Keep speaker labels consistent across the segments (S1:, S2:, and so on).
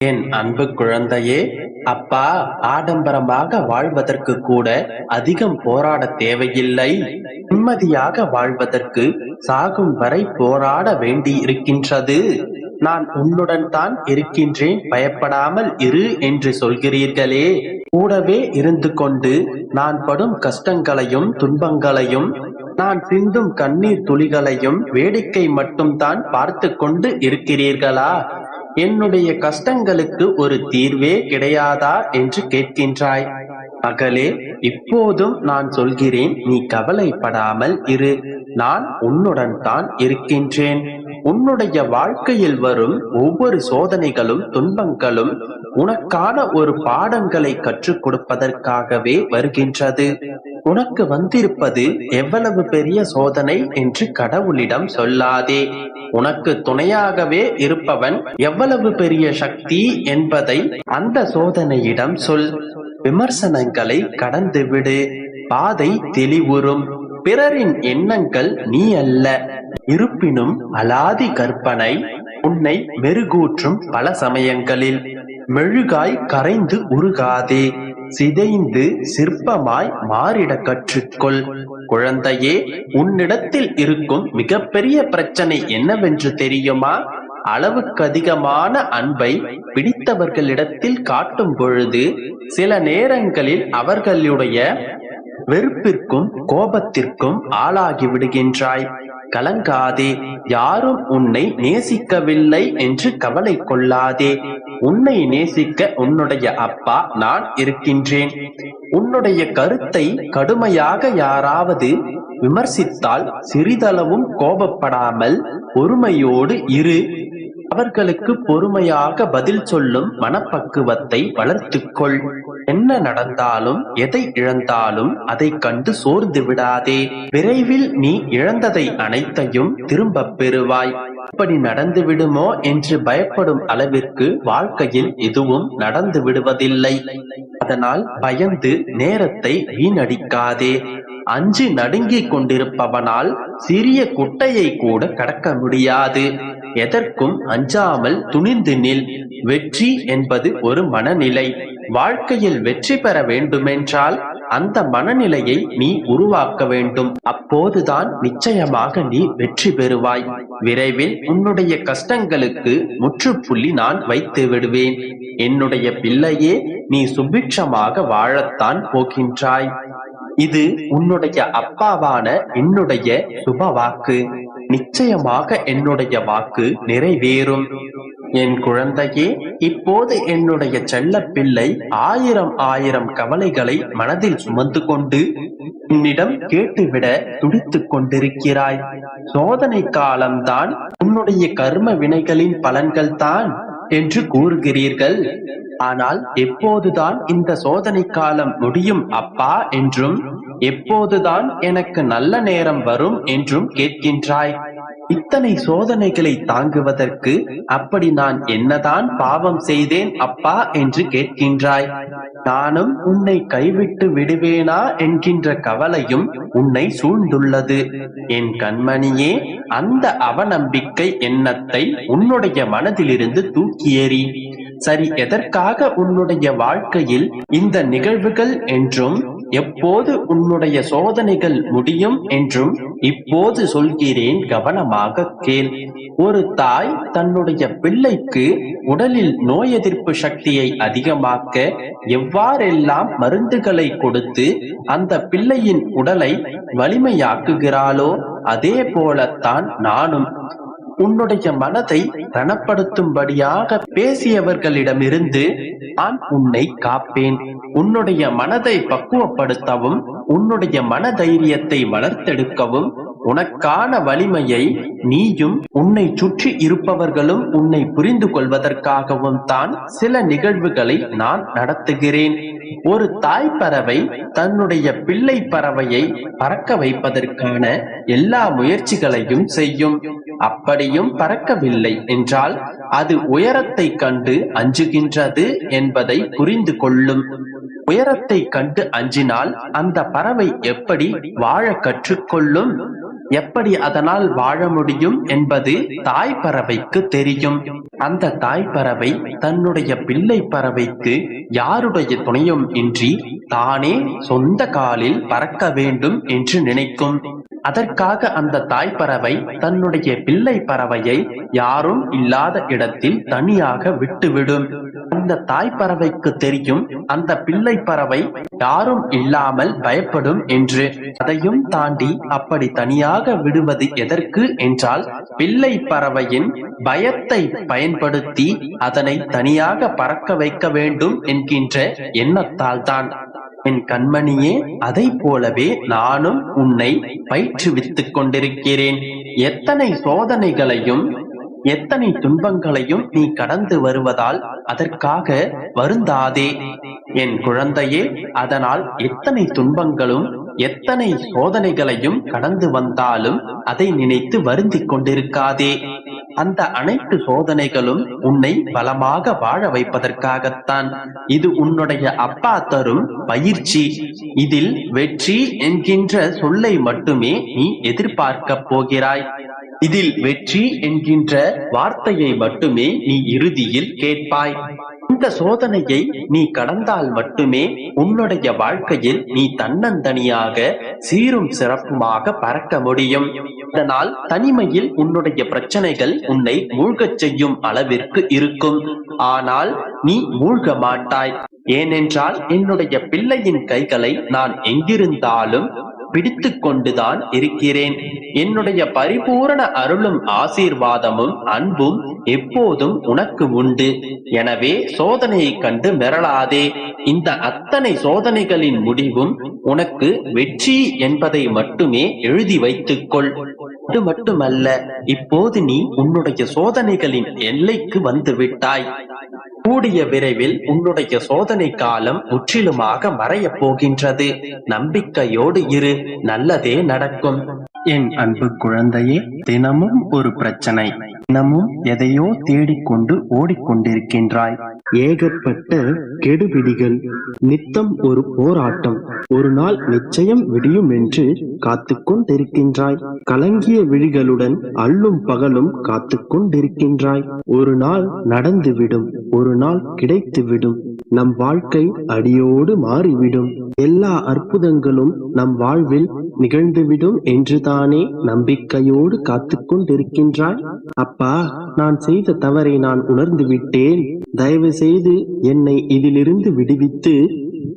S1: என் அன்பு குழந்தையே, அப்பா ஆடம்பரமாக வாழ்வதற்கு கூட அதிகம் போராட தேவையில்லை. நிம்மதியாக வாழ்வதற்கு சாகும் வரை போராட வேண்டி இருக்கின்றது. நான் உன்னுடன் தான் இருக்கின்றேன், பயப்படாமல் இரு என்று சொல்கிறீர்களே, கூடவே இருந்து கொண்டு நான் படும் கஷ்டங்களையும் துன்பங்களையும் நான் சிந்தும் கண்ணீர் துளிகளையும் வேடிக்கை மட்டும்தான் பார்த்து கொண்டு இருக்கிறீர்களா? என்னுடைய கஷ்டங்களுக்கு ஒரு தீர்வே கிடையாதா என்று கேட்கின்றாய். மகளே, இப்போதும் நான் சொல்கிறேன், நீ கவலைப்படாமல் இரு. நான் உன்னுடன் தான் இருக்கின்றேன். உன்னுடைய வாழ்க்கையில் வரும் ஒவ்வொரு சோதனைகளும் துன்பங்களும் உனக்கான ஒரு பாடங்களை கற்றுக் கொடுப்பதற்காகவே வருகின்றது. உனக்கு வந்திருப்பது எவ்வளவு பெரிய சோதனை என்று கடவுளிடம் சொல்லாதே. உனக்கு துணையாகவே இருப்பவன் எவ்வளவு பெரிய சக்தி என்பதை அந்த சோதனையிடம் சொல். விமர்சனங்களை கடந்துவிடு, பாதை தெளிவுறும். பிறரின் எண்ணங்கள் நீ அல்ல. இருப்பினும் அலாதி கற்பனை உன்னை மெருகூற்றும். பல சமயங்களில் மெழுகாய் கரைந்து உருகாதே, சிதைந்து சிற்பமாய் மாறிட கற்றுக்கொள். குழந்தையே, உன்னிடத்தில் இருக்கும் மிகப்பெரிய பிரச்சனை என்னவென்று தெரியுமா? அளவுக்கு அதிகமான அன்பை பிடித்தவர்களிடத்தில் காட்டும் பொழுது சில நேரங்களில் அவர்களுடைய வெறுப்பிற்கும் கோபத்திற்கும் ஆளாகி விடுகின்றாய். கலங்காதே, யாரும் உன்னை நேசிக்கவில்லை என்று கவலை கொள்ளாதே. உன்னை நேசிக்க உன்னுடைய அப்பா நான் இருக்கின்றேன். உன்னுடைய கருத்தை கடுமையாக யாராவது விமர்சித்தால் சிறிதளவும் கோபப்படாமல் பொறுமையோடு இரு. அவர்களுக்கு பொறுமையாக பதில் சொல்லும் மனப்பக்குவத்தை வளர்த்துக்கொள். என்ன நடந்தாலும் எதை இழந்தாலும் அதை கண்டு சோர்ந்து விடாதே. விரைவில் நீ இழந்ததை அனைத்தையும் திரும்ப பெறுவாய். இப்படி நடந்து விடுமோ என்று பயப்படும் அளவிற்கு வாழ்க்கையில் எதுவும் நடந்து விடுவதில்லை. அதனால் பயந்து நேரத்தை வீணடிக்காதே. அஞ்சு நடுங்கிக் கொண்டிருப்பவனால் சிறிய குட்டையை கூட கடக்க முடியாது. எதற்கும் அஞ்சாமல் துணிந்து நில். வெற்றி என்பது ஒரு மனநிலை. வாழ்க்கையில் வெற்றி பெற வேண்டுமென்றால் அந்த மனநிலையை நீ உருவாக்க வேண்டும். அப்போதுதான் நிச்சயமாக நீ வெற்றி பெறுவாய். விரைவில் உன்னுடைய கஷ்டங்களுக்கு முற்றுப்புள்ளி நான் வைத்து விடுவேன். என்னுடைய பிள்ளையே, நீ சுபிட்சமாக வாழத்தான் போகின்றாய். இது உன்னுடைய அப்பாவான என்னுடைய சுப வாக்கு. நிச்சயமாக என்னுடைய வாக்கு நிறைவேறும். என் குழந்தையே, இப்போது என்னுடைய செல்ல பிள்ளை ஆயிரம் கவலைகளை மனதில் சுமந்து கொண்டு என்னிடம் கேட்டுவிட துடித்துக் கொண்டிருக்கிறாய். சோதனை காலம்தான், உன்னுடைய கர்ம வினைகளின் பலன்கள் தான் என்று கூறுகிறீர்கள். ஆனால் எப்போதுதான் இந்த சோதனை காலம் முடியும் அப்பா என்றும், எப்போதுதான் எனக்கு நல்ல நேரம் வரும் என்றும் கேட்கின்றாய். இத்தனை சோதனைகளை தாங்குவதற்கு அப்படி நான் என்னதான் பாவம் செய்தேன் அப்பா என்று கேட்கின்றாய். நானும் உன்னை கைவிட்டு விடுவேனா என்கின்ற கவலையும் உன்னை சூழ்ந்துள்ளது. என் கண்மணியே, அந்த அவநம்பிக்கை எண்ணத்தை உன்னுடைய மனதிலிருந்து தூக்கி எறி. சரி, எதற்காக உன்னுடைய வாழ்க்கையில் இந்த நிகழ்வுகள் என்றும், எப்போது உன்னுடைய சோதனைகள் முடியும் என்றும் இப்போது சொல்கிறேன், கவனமாக கேள். ஒரு தாய் தன்னுடைய பிள்ளைக்கு உடலில் நோய் எதிர்ப்பு சக்தியை அதிகமாக்க எவ்வாறெல்லாம் மருந்துகளை கொடுத்து அந்த பிள்ளையின் உடலை வலிமையாக்குகிறாளோ, அதே போலத்தான் நானும் உன்னுடைய மனதை ரணப்படுத்தும்படியாக பேசியவர்களிடமிருந்து நான் உன்னை காப்பேன். உன்னுடைய மனதை பக்குவப்படுத்தவும் உன்னுடைய மன தைரியத்தை வளர்த்தெடுக்கவும் உனக்கான வலிமையை நீயும் உன்னை சுற்றி இருப்பவர்களும் உன்னை புரிந்து கொள்வதற்காகவும் தான் சில நிகழ்வுகளை நான் நடத்துகிறேன். ஒரு தாய் பறவை தன்னுடைய பிள்ளை பறவையை பறக்க வைப்பதற்கான எல்லா முயற்சிகளையும் செய்யும். அப்படியும் பறக்கவில்லை என்றால் அது உயரத்தை கண்டு அஞ்சுகின்றது என்பதை புரிந்து கொள்ளும். உயரத்தை கண்டு அஞ்சினால் அந்த பறவை எப்படி வாழ கற்றுக்கொள்ளும்? எப்படி அதனால் வாழ முடியும் என்பது தாய் பறவைக்கு தெரியும். அந்த தாய் பறவை தன்னுடைய பிள்ளை பறவைக்கு யாருடைய துணையும் இன்றி தானே சொந்த காலில் பறக்க வேண்டும் என்று நினைக்கும். அதற்காக அந்த தாய் பறவை தன்னுடைய பிள்ளை பறவையை யாரும் இல்லாத இடத்தில் தனியாக விட்டுவிடும். அந்த தாய் பறவைக்கு தெரியும் அந்த பிள்ளை பறவை யாரும் இல்லாமல் பயப்படும் என்று. அதையும் தாண்டி அப்படி தனியாக விடுவது எதற்கு என்றால், பிள்ளை பறவையின் பயத்தை பயன்படுத்தி அதனை தனியாக பறக்க வைக்க வேண்டும் என்கின்ற எண்ணத்தால் தான். என் கண்மணியே, அதை போலவே நானும் உன்னை பயிற்றுவித்துக் கொண்டிருக்கிறேன். எத்தனை சோதனைகளையும் எத்தனை துன்பங்களையும் நீ கடந்து வருவதால் அதற்காக வருந்தாதே என் குழந்தையே. அதனால் எத்தனை துன்பங்களும் எத்தனை சோதனைகளையும் கடந்து வந்தாலும் அதை நினைத்து வருந்திக் கொண்டிருக்காதே. அந்த அனைத்து சோதனைகளும் உன்னை பலமாக வாழ வைப்பதற்காகத்தான். இது உன்னுடைய அப்பா தரும் பயிற்சி. இதில் வெற்றி என்கின்ற சொல்லை மட்டுமே நீ எதிர்பார்க்க போகிறாய். இதில் வெற்றி என்கின்ற வார்த்தையை மட்டுமே நீ இறுதியில் கேட்பாய். இந்த சோதனையை நீ கடந்தால் மட்டுமே உன்னுடைய வாழ்க்கையில் நீ தன்னந்தனியாக சீரும் சிறப்புமாக பறக்க முடியும். அதனால் தனிமையில் உன்னுடைய பிரச்சனைகள் உன்னை மூழ்கச் செய்யும் அளவிற்கு இருக்கும். ஆனால் நீ மூழ்க மாட்டாய். ஏனென்றால் என்னுடைய பிள்ளையின் கைகளை நான் எங்கிருந்தாலும் பிடித்துக் கொண்டுதான் இருக்கிறேன். என்னுடைய பரிபூரண அருளும் ஆசீர்வாதமும் அன்பும் எப்போதும் உனக்கு உண்டு. எனவே சோதனையை கண்டு மிரளாதே. இந்த அத்தனை சோதனைகளின் முடிவும் உனக்கு வெற்றி என்பதை மட்டுமே எழுதி வைத்துக்கொள். அது மட்டுமல்ல, இப்போது நீ உன்னுடைய சோதனைகளின் எல்லைக்கு வந்து விட்டாய். கூடிய விரைவில் உன்னுடைய சோதனை காலம் முற்றிலுமாக மறையப் போகின்றது. நம்பிக்கையோடு இரு, நல்லதே நடக்கும். என் அன்பு குழந்தையே, தினமும் ஒரு பிரச்சனை, தினமும் எதையோ தேடிக்கொண்டு ஓடிக்கொண்டிருக்கின்றாய். ஏகப்பட்ட கெடுபிடிகள், நித்தம் ஒரு போராட்டம். ஒரு நாள் நிச்சயம் விடியும் என்று காத்து கொண்டிருக்கின்றாய். கலங்கிய விழிகளுடன் அல்லும் பகலும் காத்து கொண்டிருக்கின்றாய். ஒரு நாள் நடந்துவிடும், ஒரு நாள் கிடைத்துவிடும். நம் வாழ்க்கை அடியோடு மாறிவிடும். எல்லா அற்புதங்களும் நம் வாழ்வில் நிகழ்ந்துவிடும் என்றுதானே நம்பிக்கையோடு காத்து கொண்டிருக்கின்றாய். அப்பா, நான் செய்த தவறை நான் உணர்ந்து விட்டேன். தயவு செய்து என்னை இதிலிருந்து விடுவித்து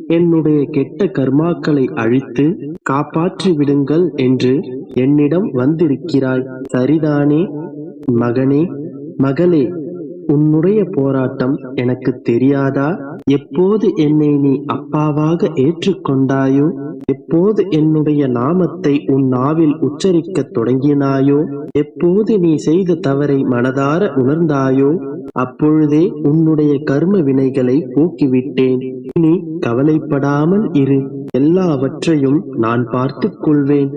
S1: என்னுடைய கெட்ட கர்மாக்களை அழித்து காப்பாற்றி விடுங்கள் என்று என்னிடம் வந்திருக்கிறாய். சரிதானே மகனே, மகளே? உன்னுடைய போராட்டம் எனக்கு தெரியாதா? எப்போது என்னை நீ அப்பாவாக ஏற்றுக்கொண்டாயோ, எப்போது என்னுடைய நாமத்தை உன் நாவில் உச்சரிக்க தொடங்கினாயோ, எப்போது நீ செய்த தவறை மனதார உணர்ந்தாயோ, அப்பொழுதே உன்னுடைய கர்ம வினைகளை போக்கிவிட்டேன். நீ கவலைப்படாமல் இரு, எல்லாவற்றையும் நான் பார்த்துக் கொள்வேன்.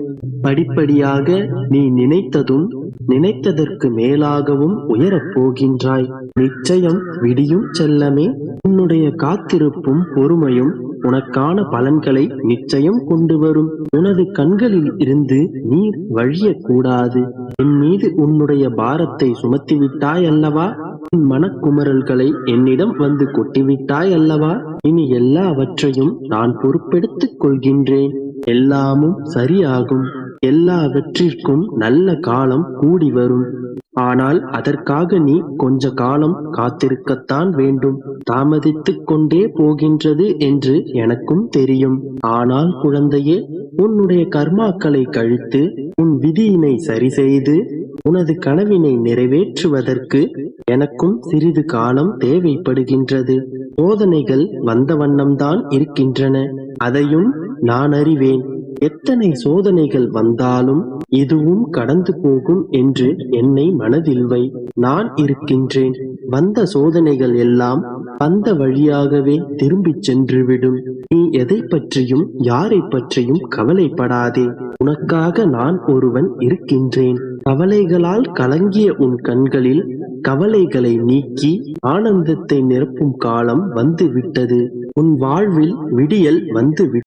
S1: படிப்படியாக நீ நினைத்ததும் நினைத்ததற்கு மேலாகவும் உயரப் போகின்றாய். நிச்சயம் விடியும் செல்லமே. உன்னுடைய காத்திருப்பும் பொறுமையும் உனக்கான பலன்களை நிச்சயம் கொண்டு வரும். உனது கண்களில் இருந்து நீர் வழியக்கூடாது. என் மீது உன்னுடைய பாரத்தை சுமத்திவிட்டாய் அல்லவா? உன் மனக்குமரல்களை என்னிடம் வந்து கொட்டிவிட்டாய் அல்லவா? இனி எல்லாவற்றையும் நான் பொறுப்பெடுத்துக் கொள்கின்றேன். எல்லாமும் சரியாகும். எல்லாவற்றிற்கும் நல்ல காலம் கூடி வரும். ஆனால் அதற்காக நீ கொஞ்ச காலம் காத்திருக்கத்தான் வேண்டும். தாமதித்துக் கொண்டே போகின்றது என்று எனக்கும் தெரியும். ஆனால் குழந்தையே, உன்னுடைய கர்மாக்களை கழித்து உன் விதியினை சரி செய்து உனது கனவினை நிறைவேற்றுவதற்கு எனக்கும் சிறிது காலம் தேவைப்படுகின்றது. சோதனைகள் வந்த வண்ணம்தான் இருக்கின்றன. அதையும் நான் அறிவேன். எத்தனை சோதனைகள் வந்தாலும் இதுவும் கடந்து போகும் என்று என்னை மனதில் வை. நான் இருக்கின்றேன். வந்த சோதனைகள் எல்லாம் அந்த வழியாகவே திரும்பிச் சென்றுவிடும். நீ எதை பற்றியும் யாரை பற்றியும் கவலைப்படாதே. உனக்காக நான் ஒருவன் இருக்கின்றேன். கவலைகளால் கலங்கிய உன் கண்களில் கவலைகளை நீக்கி ஆனந்தத்தை நிரப்பும் காலம் வந்து விட்டது. உன் வாழ்வில் விடியல் வந்து